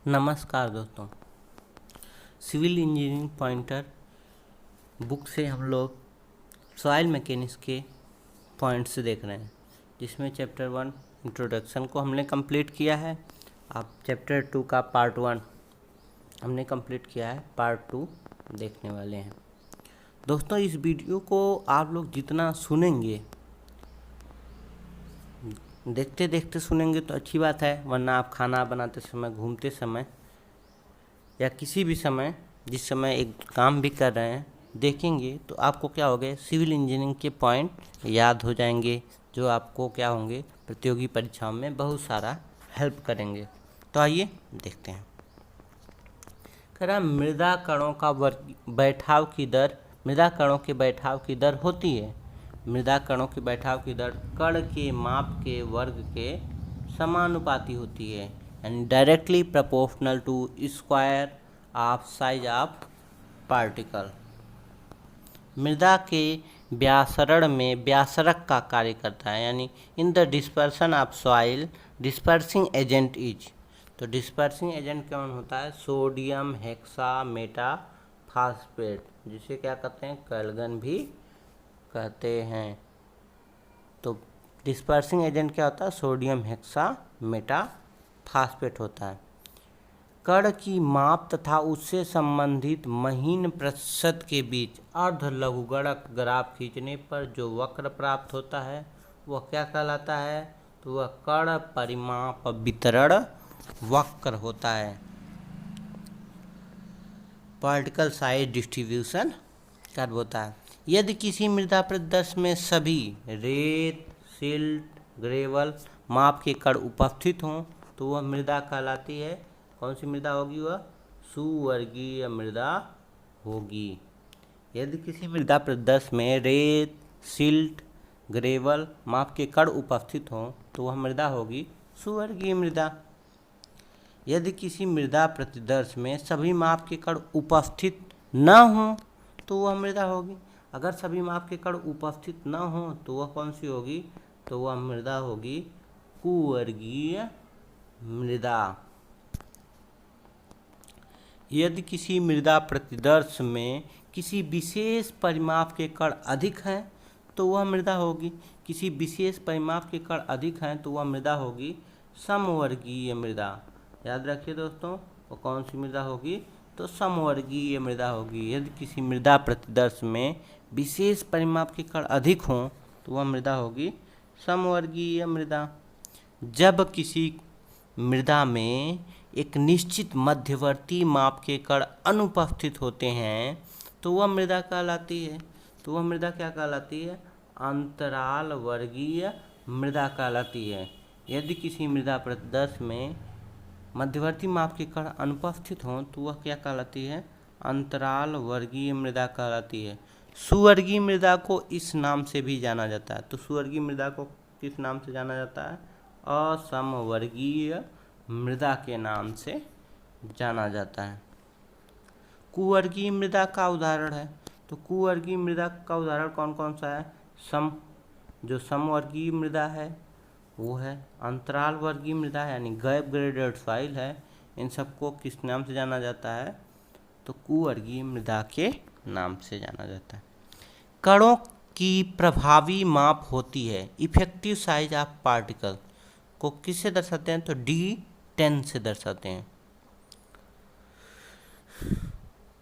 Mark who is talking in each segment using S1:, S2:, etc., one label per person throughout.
S1: नमस्कार दोस्तों। Civil engineering pointer book से हम लोग सॉइल मैकेनिक्स के पॉइंट्स देख रहे हैं, जिसमें चैप्टर 1 इंट्रोडक्शन को हमने कंप्लीट किया है। अब चैप्टर 2 का पार्ट 1 हमने कंप्लीट किया है, पार्ट 2 देखने वाले हैं। दोस्तों, इस वीडियो को आप लोग जितना सुनेंगे, देखते देखते सुनेंगे तो अच्छी बात है, वरना आप खाना बनाते समय, घूमते समय या किसी भी समय, जिस समय एक काम भी कर रहे हैं, देखेंगे तो आपको क्या होगा, सिविल इंजीनियरिंग के पॉइंट याद हो जाएंगे, जो आपको क्या होंगे, प्रतियोगी परीक्षाओं में बहुत सारा हेल्प करेंगे। तो आइए देखते हैं। कह रहा मृदा कणों का बैठाव की दर, मृदा कणों के बैठाव की दर होती है। मृदा कणों के बैठाव की दर कण के माप के वर्ग के समानुपाती होती है, यानी directly proportional to square of size of particle. मृदा के व्यासरण में व्यासरक का कार्य करता है, यानी in the dispersion of soil dispersing agent is. तो डिस्पर्सिंग एजेंट कौन होता है? सोडियम हेक्सामेटा फास्फेट, जिसे क्या कहते हैं, कैल्गन भी कहते हैं। तो डिस्पर्सिंग एजेंट क्या होता है? सोडियम हेक्सामेटा फास्फेट होता है। कण की माप तथा उससे संबंधित महीन प्रतिशत के बीच अर्ध लघुगणक ग्राफ खींचने पर जो वक्र प्राप्त होता है वह क्या कहलाता है? तो वह कण परिमाप वितरण वक्र होता है, पार्टिकल साइज डिस्ट्रीब्यूशन कर्व होता है। यदि किसी मृदा प्रदेश में सभी रेत, सिल्ट, ग्रेवल माप के कण उपस्थित हों तो वह मृदा कहलाती है। कौन सी मृदा होगी? वह सुवर्गीय मृदा होगी। यदि किसी मृदा प्रदेश में रेत, सिल्ट, ग्रेवल माप के कण उपस्थित हों तो वह मृदा होगी सुवर्गीय मृदा। यदि किसी मृदा प्रतिदर्श में सभी माप के कण उपस्थित न हों तो वह मृदा होगी। अगर सभी माप के कण उपस्थित न हों तो वह कौन सी होगी? तो वह मृदा होगी कुवर्गीय मृदा। यदि किसी मृदा प्रतिदर्श में किसी विशेष परिमाप के कण अधिक हैं तो वह मृदा होगी, किसी विशेष परिमाप के कण अधिक हैं तो वह मृदा होगी समवर्गीय मृदा। याद रखिए दोस्तों, वो कौन सी मृदा होगी? तो समवर्गीय मृदा होगी। यदि किसी मृदा प्रतिदर्श में विशेष परिमाप के कण अधिक हों तो वह मृदा होगी समवर्गीय मृदा। जब किसी मृदा में एक निश्चित मध्यवर्ती माप के कण अनुपस्थित होते हैं तो वह मृदा कहलाती है। तो वह मृदा क्या कहलाती है? अंतराल वर्गीय मृदा कहलाती है। यदि किसी मृदा प्रतिदर्श में मध्यवर्ती माप के कण अनुपस्थित हों तो वह क्या कहलाती है? अंतराल वर्गीय मृदा कहलाती है। सुवर्गीय मृदा को इस नाम से भी जाना जाता है। तो सुवर्गीय मृदा को किस नाम से जाना जाता है? असमवर्गीय मृदा के नाम से जाना जाता है। कुवर्गीय मृदा का उदाहरण है। तो कुवर्गीय मृदा का उदाहरण कौन कौन सा है? जो समवर्गीय मृदा है वो है, अंतराल वर्गीय मृदा है यानी गैप ग्रेडेड सॉइल है। इन सबको किस नाम से जाना जाता है? तो कुवर्गीय मृदा के नाम से जाना जाता है। कणों की प्रभावी माप होती है। इफेक्टिव साइज ऑफ पार्टिकल को किससे दर्शाते हैं? तो D10 से दर्शाते हैं।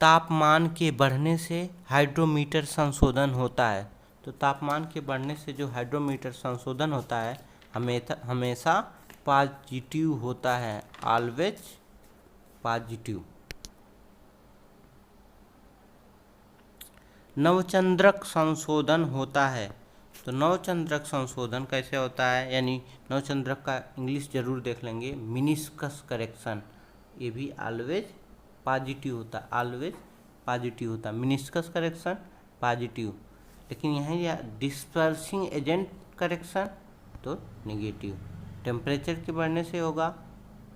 S1: तापमान के बढ़ने से हाइड्रोमीटर संशोधन होता है। तो तापमान के बढ़ने से जो हाइड्रोमीटर संशोधन होता है हमेशा पॉजिटिव होता है, ऑलवेज पॉजिटिव। नवचंद्रक संशोधन होता है। तो नवचंद्रक संशोधन कैसे होता है? यानी नवचंद्रक का इंग्लिश जरूर देख लेंगे, मिनिस्कस करेक्शन। ये भी ऑलवेज पॉजिटिव होता है, ऑलवेज पॉजिटिव होता है। मिनिस्कस करेक्शन पॉजिटिव, लेकिन यहाँ डिस्पर्सिंग एजेंट करेक्शन तो नेगेटिव। टेम्परेचर के बढ़ने से होगा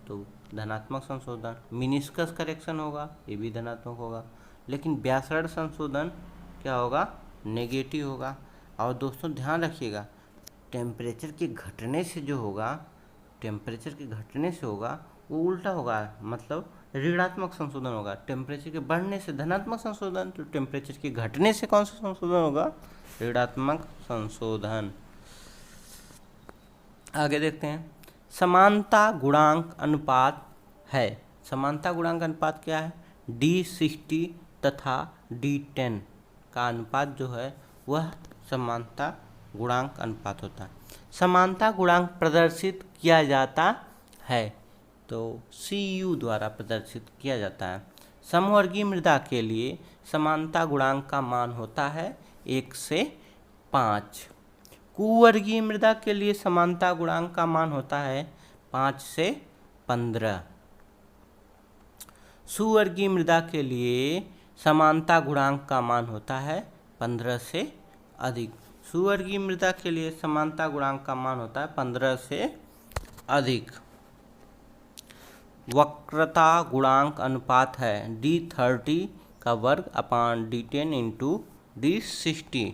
S1: तो धनात्मक संशोधन, मिनिस्कस करेक्शन होगा ये भी धनात्मक होगा, लेकिन व्यासरण संशोधन क्या होगा? नेगेटिव होगा। और दोस्तों ध्यान टेम्परेचर के घटने से जो होगा, टेम्परेचर के घटने से होगा वो उल्टा होगा, मतलब ऋणात्मक संशोधन होगा। टेम्परेचर के बढ़ने से धनात्मक संशोधन, तो टेम्परेचर के घटने से कौन सा संशोधन होगा? ऋणात्मक संशोधन। आगे देखते हैं, समानता गुणांक अनुपात है। समानता गुणांक अनुपात क्या है? D60 तथा D10 का अनुपात जो है वह समानता गुणांक अनुपात होता है। समानता गुणांक प्रदर्शित किया जाता है, तो CU द्वारा प्रदर्शित किया जाता है। समवर्गीय मृदा के लिए समानता गुणांक का मान होता है 1 से 5। कुवर्गीय मृदा के लिए समानता गुणांक का मान होता है 5 से 15। सुवर्गीय मृदा के लिए समानता गुणांक का मान होता है 15 से अधिक। सुवर्गीय मृदा के लिए समानता गुणांक का मान होता है 15 से अधिक। वक्रता गुणांक अनुपात है D30 का वर्ग अपान D10 इंटू D60।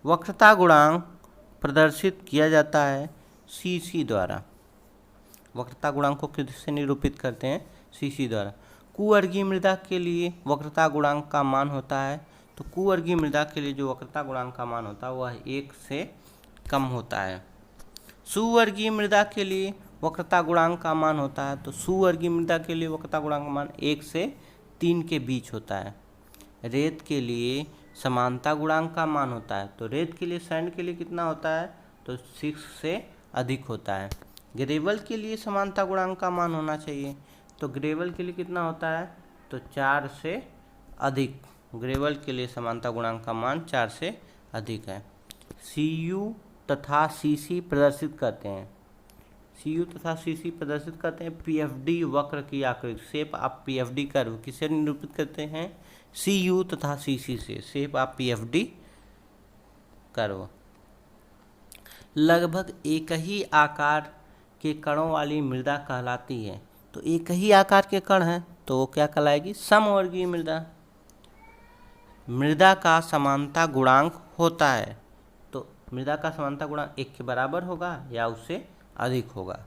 S1: वक्रता गुणांक प्रदर्शित किया जाता है CC द्वारा। वक्रता गुणांक को किससे निरूपित करते हैं? CC द्वारा। कुवर्गीय मृदा के लिए वक्रता गुणांक का मान होता है, तो कुवर्गीय मृदा के लिए जो वक्रता गुणांक का मान होता है वह 1 से कम होता है। सुवर्गीय मृदा के लिए वक्रता गुणांक का मान होता है, तो सुवर्गीय मृदा के लिए वक्रता गुणांक का मान 1 से 3 के बीच होता है। रेत के लिए समानता गुणांक का मान होता है, तो रेत के लिए, सैंड के लिए कितना होता है? तो 6 से अधिक होता है। ग्रेवल के लिए समानता गुणांक का मान होना चाहिए, तो ग्रेवल के लिए कितना होता है? तो 4 से अधिक। ग्रेवल के लिए समानता गुणांक का मान 4 से अधिक है। CU तथा CC प्रदर्शित करते हैं। CU तथा CC प्रदर्शित करते हैं PFD वक्र की आकृति, शेप ऑफ PFD कर्व। किससे निरूपित करते हैं? CU तथा CC से, शेप ऑफ PFD कर्व। लगभग एक ही आकार के कणों वाली मृदा कहलाती है, तो एक ही आकार के कण हैं तो वो क्या कहलाएगी? समवर्गीय मृदा। मृदा का समानता गुणांक होता है, तो मृदा का समानता गुणांक 1 के बराबर होगा या उससे अधिक होगा।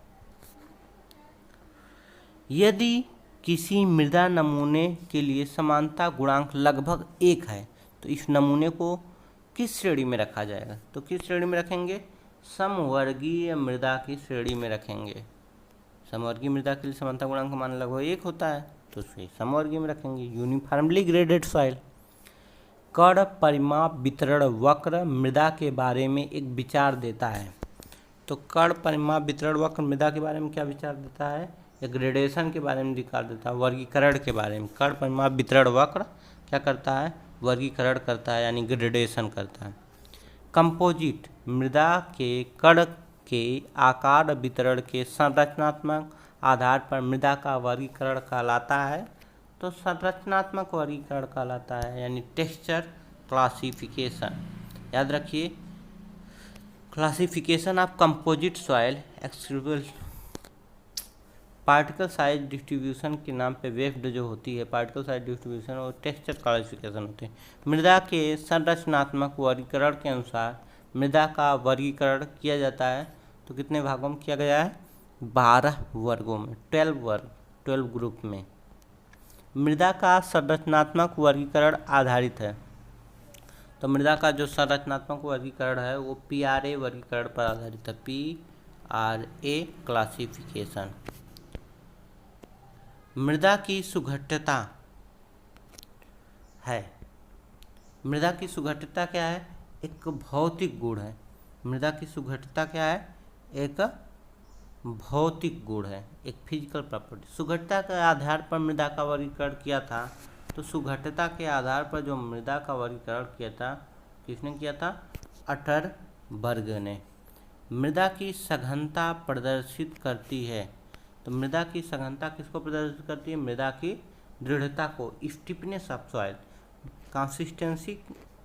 S1: यदि किसी मृदा नमूने के लिए समानता गुणांक लगभग 1 है, तो इस नमूने को किस श्रेणी में रखा जाएगा? तो किस श्रेणी में रखेंगे? समवर्गीय मृदा की श्रेणी में रखेंगे। समवर्गीय मृदा के लिए समानता गुणांक का मान लगभग 1 होता है, तो उसे समवर्गीय में रखेंगे। Uniformly graded soil. कण परिमाप वितरण वक्र मृदा के बारे में एक विचार देता है, तो कण परिमाप वितरण वक्र मृदा के बारे में क्या विचार देता है? एक ग्रेडेशन के बारे में विचार देता है, वर्गीकरण के बारे में। कण परिमाप वितरण वक्र क्या करता है? वर्गीकरण करता है, यानी ग्रेडेशन करता है। कंपोजिट मृदा के कण के आकार वितरण के संरचनात्मक आधार पर मृदा का वर्गीकरण कहलाता है, तो संरचनात्मक वर्गीकरण कहलाता है, यानी टेक्सचर क्लासिफिकेशन। याद रखिए, classification of composite soil exclusive particle size distribution के नाम पे वेफ्ड जो होती है पार्टिकल साइज डिस्ट्रीब्यूशन और टेक्सचर क्लासिफिकेशन होते हैं। मृदा के संरचनात्मक वर्गीकरण के अनुसार मृदा का वर्गीकरण किया जाता है, तो कितने भागों में किया गया है? 12 वर्गों में, 12 वर्ग, 12 ग्रुप में। मृदा का संरचनात्मक वर्गीकरण आधारित है, तो मृदा का जो संरचनात्मक वर्गीकरण है वो PRA वर्गीकरण पर आधारित है। PRA classification. मृदा की सुघट्यता है। मृदा की सुघट्यता क्या है? एक भौतिक गुण है। मृदा की सुघट्यता क्या है? एक भौतिक गुण है, एक फिजिकल प्रॉपर्टी। सुघट्यता के आधार पर मृदा का वर्गीकरण किया था, तो सुघट्यता के आधार पर जो मृदा का वर्गीकरण किया था, किसने किया था? अटरबर्ग ने। मृदा की सघनता प्रदर्शित करती है, तो मृदा की सघनता किसको प्रदर्शित करती है? मृदा की दृढ़ता को, स्टिफनेस ऑफ सॉइल। कंसिस्टेंसी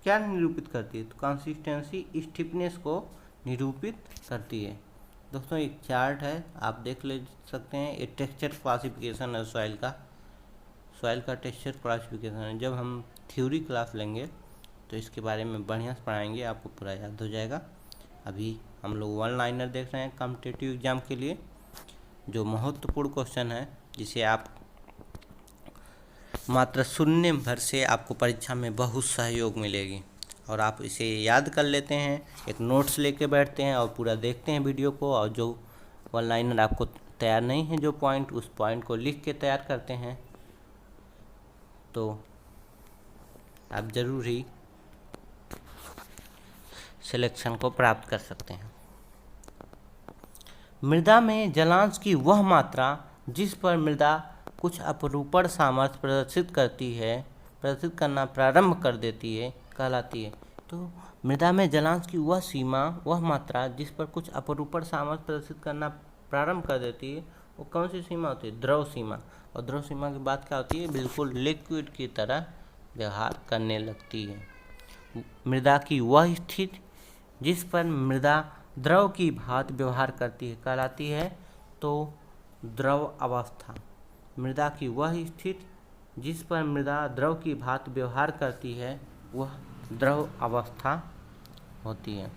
S1: क्या निरूपित करती है? तो कंसिस्टेंसी स्टिफनेस को निरूपित करती है। दोस्तों एक चार्ट है, आप देख ले सकते हैं। ये टेक्सचर क्लासिफिकेशन है सॉइल का टेक्सचर क्लासिफिकेशन है। जब हम थ्योरी क्लास लेंगे तो इसके बारे में बढ़िया से पढ़ाएंगे, आपको पूरा याद हो जाएगा। अभी हम लोग वन लाइनर देख रहे हैं कॉम्पिटिटिव एग्जाम के लिए, जो महत्वपूर्ण क्वेश्चन है, जिसे आप मात्र सुनने भर से आपको परीक्षा में बहुत सहयोग मिलेगी। और आप इसे याद कर लेते हैं, एक नोट्स लेके बैठते हैं और पूरा देखते हैं वीडियो को, और जो वन लाइनर आपको तैयार नहीं है जो पॉइंट, उस पॉइंट को लिख के तैयार करते हैं, तो आप ज़रूर ही सिलेक्शन को प्राप्त कर सकते हैं। मृदा में जलांश की वह मात्रा जिस पर मृदा कुछ अपरूपण सामर्थ्य प्रदर्शित करना प्रारंभ कर देती है कहलाती है। तो मृदा में जलांश की वह मात्रा जिस पर कुछ अपरूपण सामर्थ्य प्रदर्शित करना प्रारंभ कर देती है, वो कौन सी सीमा होती है? द्रव सीमा। और द्रव सीमा की बात क्या होती है? बिल्कुल लिक्विड की तरह व्यवहार करने लगती है। मृदा की वह स्थिति जिस पर मृदा द्रव की भांति व्यवहार करती है कहलाती है तो द्रव अवस्था। मृदा की वह स्थिति जिस पर मृदा द्रव की भांति व्यवहार करती है वह द्रव अवस्था होती है।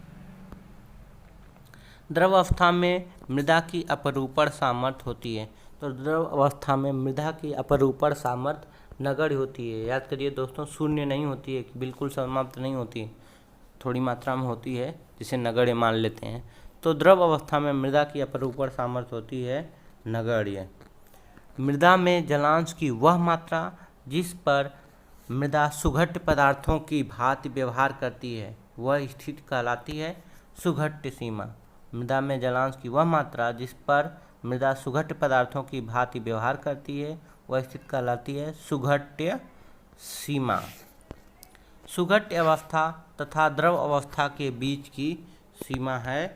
S1: द्रव अवस्था में मृदा की अपरूपण सामर्थ्य होती है। तो द्रव अवस्था में मृदा की अपरूपण सामर्थ्य नगण्य होती है। याद करिए दोस्तों, शून्य नहीं होती है, बिल्कुल समाप्त नहीं होती है, थोड़ी मात्रा में होती है, जिसे नगण्य मान लेते हैं। तो द्रव अवस्था में मृदा की अपरूपण सामर्थ्य होती है नगण्य। मृदा में जलांश की वह मात्रा जिस पर मृदा सुघट्य पदार्थों की भांति व्यवहार करती है वह स्थिति कहलाती है सुघट्य सीमा। मृदा में जलांश की वह मात्रा जिस पर मृदा सुघट्य पदार्थों की भांति व्यवहार करती है वह स्थिति कहलाती है सुघट्य सीमा। सुघट्य अवस्था तथा द्रव अवस्था के बीच की सीमा है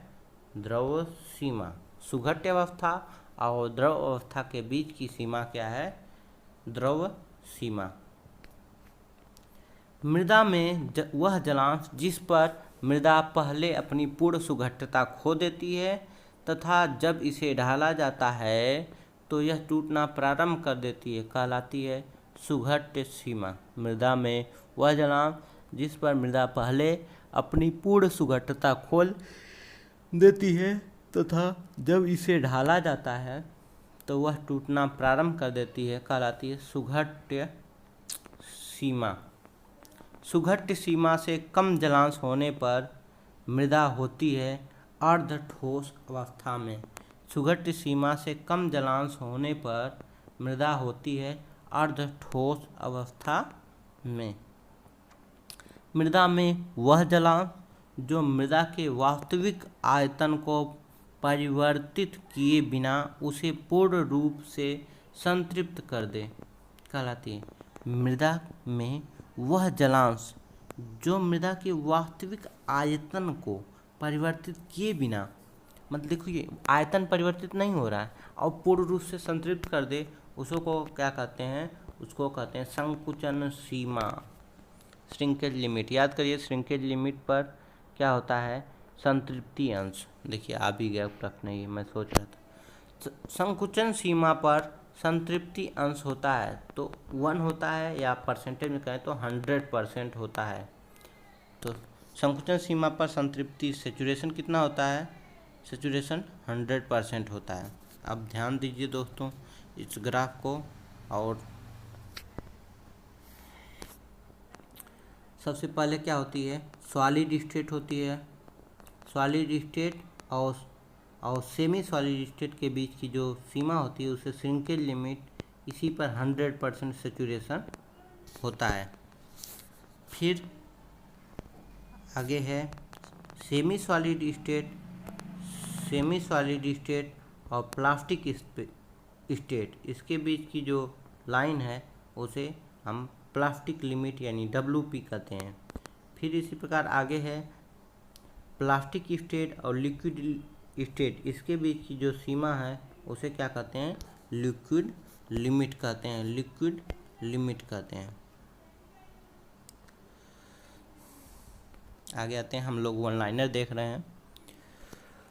S1: द्रव सीमा। सुघट्य अवस्था और द्रव अवस्था के बीच की सीमा क्या है? द्रव सीमा। मृदा में वह जलांश जिस पर मृदा पहले अपनी पूर्ण सुघट्यता खो देती है तथा जब इसे ढाला जाता है तो यह टूटना प्रारंभ कर देती है कहलाती है सुघट्य सीमा। मृदा में वह जलांश जिस पर मृदा पहले अपनी पूर्ण सुघट्यता खोल देती है तथा जब इसे ढाला जाता है तो वह टूटना प्रारंभ कर देती है कहलाती है सुघट्य सीमा। सुघट्य सीमा से कम जलांश होने पर मृदा होती है अर्ध ठोस अवस्था में। सुघट्य सीमा से कम जलांश होने पर मृदा होती है अर्ध ठोस अवस्था में। मृदा में वह जलांश जो मृदा के वास्तविक आयतन को परिवर्तित किए बिना उसे पूर्ण रूप से संतृप्त कर दे कहलाती है। मृदा में वह जलांश जो मृदा के वास्तविक आयतन को परिवर्तित किए बिना, मतलब देखिए आयतन परिवर्तित नहीं हो रहा है और पूर्ण रूप से संतृप्त कर दे, उसको क्या कहते हैं? उसको कहते हैं संकुचन सीमा, श्रिंकेज लिमिट। याद करिए श्रिंकेज लिमिट पर क्या होता है? संतृप्ति अंश। देखिए आ भी गया प्रश्न, नहीं मैं सोच रहा था। संकुचन सीमा पर संतृप्ति अंश होता है तो 1 होता है, या परसेंटेज में कहें तो 100% होता है। तो संकुचन सीमा पर संतृप्ति सेचुरेशन कितना होता है? सेचुरेशन 100% होता है। अब ध्यान दीजिए दोस्तों इस ग्राफ को। और सबसे पहले क्या होती है? सॉलिड स्टेट होती है। सॉलिड स्टेट और सेमी सॉलिड स्टेट के बीच की जो सीमा होती है उसे श्रिंकेज लिमिट, इसी पर 100% सेचुरेशन होता है। फिर आगे है सेमी सॉलिड स्टेट और प्लास्टिक स्टेट, इसके बीच की जो लाइन है उसे हम प्लास्टिक लिमिट यानी WP कहते हैं। फिर इसी प्रकार आगे है प्लास्टिक स्टेट और लिक्विड स्टेट, इसके बीच की जो सीमा है उसे क्या कहते हैं? लिक्विड लिमिट कहते हैं। लिक्विड लिमिट कहते हैं। आगे आते हैं, हम लोग वन लाइनर देख रहे हैं।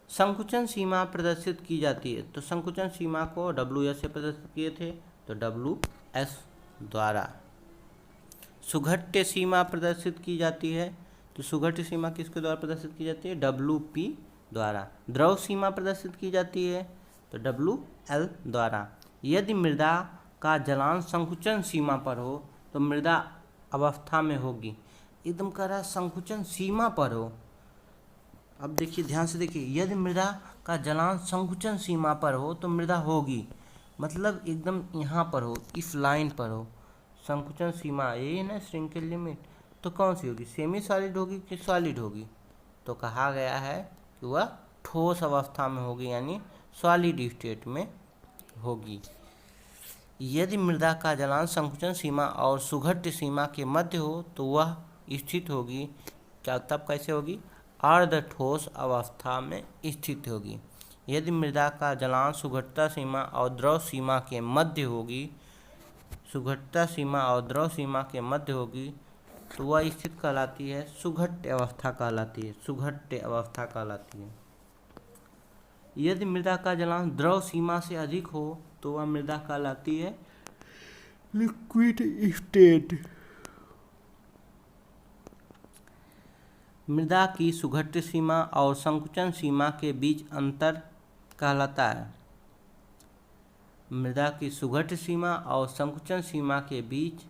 S1: संकुचन सीमा प्रदर्शित की जाती है, तो संकुचन सीमा को WS से प्रदर्शित किए थे तो WS द्वारा। सुघट्य सीमा प्रदर्शित की जाती है, तो सुघट्य सीमा किसके द्वारा प्रदर्शित की जाती है? WP द्वारा। द्रव सीमा प्रदर्शित की जाती है तो WL द्वारा। यदि मृदा का जलांश संकुचन सीमा पर हो तो मृदा अवस्था में होगी। एकदम कह रहा है संकुचन सीमा पर हो। अब देखिए ध्यान से देखिए, यदि मृदा का जलांश संकुचन सीमा पर हो तो मृदा होगी, मतलब एकदम यहाँ पर हो, इस लाइन पर हो। संकुचन सीमा ये ना श्रिंकेज लिमिट, तो कौन सी होगी, सेमी सॉलिड होगी कि सॉलिड होगी? तो कहा गया है कि वह ठोस अवस्था में होगी, यानी सॉलिड स्टेट में होगी। यदि मृदा का जलांश संकुचन सीमा और सुघट्य सीमा के मध्य हो तो वह स्थित होगी। क्या तब कैसे होगी? अर्ध ठोस अवस्था में स्थित होगी। यदि मृदा का जलांश सुघट्यता सीमा और द्रव सीमा के मध्य होगी, सुघट्यता सीमा और द्रव सीमा के मध्य होगी, तो वह स्थित कहलाती है सुघट्य अवस्था कहलाती है, सुघट्य अवस्था कहलाती है। यदि मृदा का जलांश द्रव सीमा से अधिक हो तो वह मृदा कहलाती है लिक्विड स्टेट। मृदा की सुघट्य सीमा और संकुचन सीमा के बीच अंतर कहलाता है। मृदा की सुघट्य सीमा और संकुचन सीमा के बीच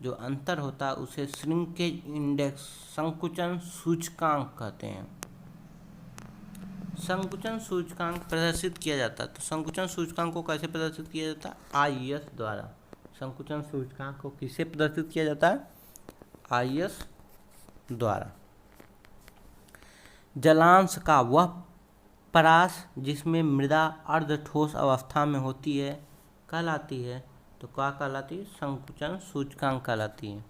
S1: जो अंतर होता है उसे श्रिंकेज इंडेक्स, संकुचन सूचकांक कहते हैं। संकुचन सूचकांक प्रदर्शित किया जाता है। तो संकुचन सूचकांक को कैसे प्रदर्शित किया जाता है? IS द्वारा। संकुचन सूचकांक को किससे प्रदर्शित किया जाता है? IS द्वारा। जलांश का वह परास जिसमें मृदा अर्ध ठोस अवस्था में होती है कहलाती है, तो क्या कहलाती है? संकुचन सूचकांक कहलाती है।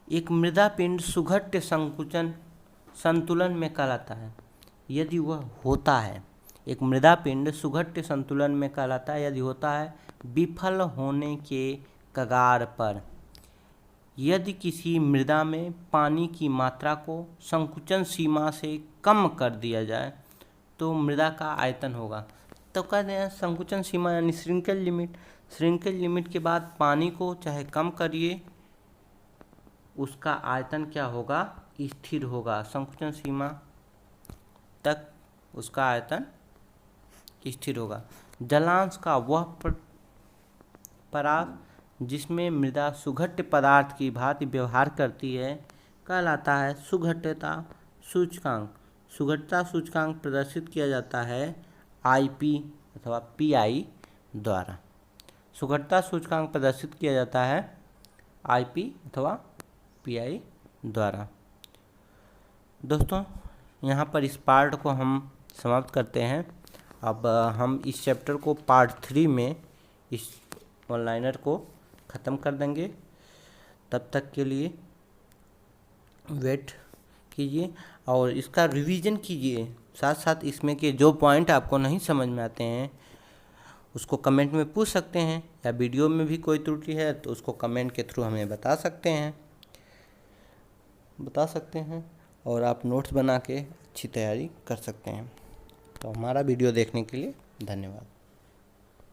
S1: एक मृदा पिंड सुघट्य संकुचन संतुलन में कहलाता है यदि वह होता है। एक मृदा पिंड सुघट्य संतुलन में कहलाता है यदि होता है विफल होने के कगार पर। यदि किसी मृदा में पानी की मात्रा को संकुचन सीमा से कम कर दिया जाए तो मृदा का आयतन होगा। तो कहते हैं संकुचन सीमा यानी श्रिंकेज लिमिट। श्रिंकेज लिमिट के बाद पानी को चाहे कम करिए, उसका आयतन क्या होगा? स्थिर होगा। संकुचन सीमा तक उसका आयतन स्थिर होगा। जलांश का वह परास जिसमें मृदा सुघट्य पदार्थ की भांति व्यवहार करती है कहलाता है सुघट्यता सूचकांक। सुघट्यता सूचकांक प्रदर्शित किया जाता है IP अथवा PI द्वारा। सुघट्यता सूचकांक प्रदर्शित किया जाता है IP अथवा PI द्वारा। दोस्तों, यहाँ पर इस पार्ट को हम समाप्त करते हैं। अब हम इस चैप्टर को पार्ट 3 में इस ऑनलाइनर को ख़त्म कर देंगे। तब तक के लिए वेट कीजिए और इसका रिवीजन कीजिए। साथ साथ इसमें के जो पॉइंट आपको नहीं समझ में आते हैं उसको कमेंट में पूछ सकते हैं, या वीडियो में भी कोई त्रुटि है तो उसको कमेंट के थ्रू हमें बता सकते हैं और आप नोट्स बना के अच्छी तैयारी कर सकते हैं। तो हमारा वीडियो देखने के लिए धन्यवाद।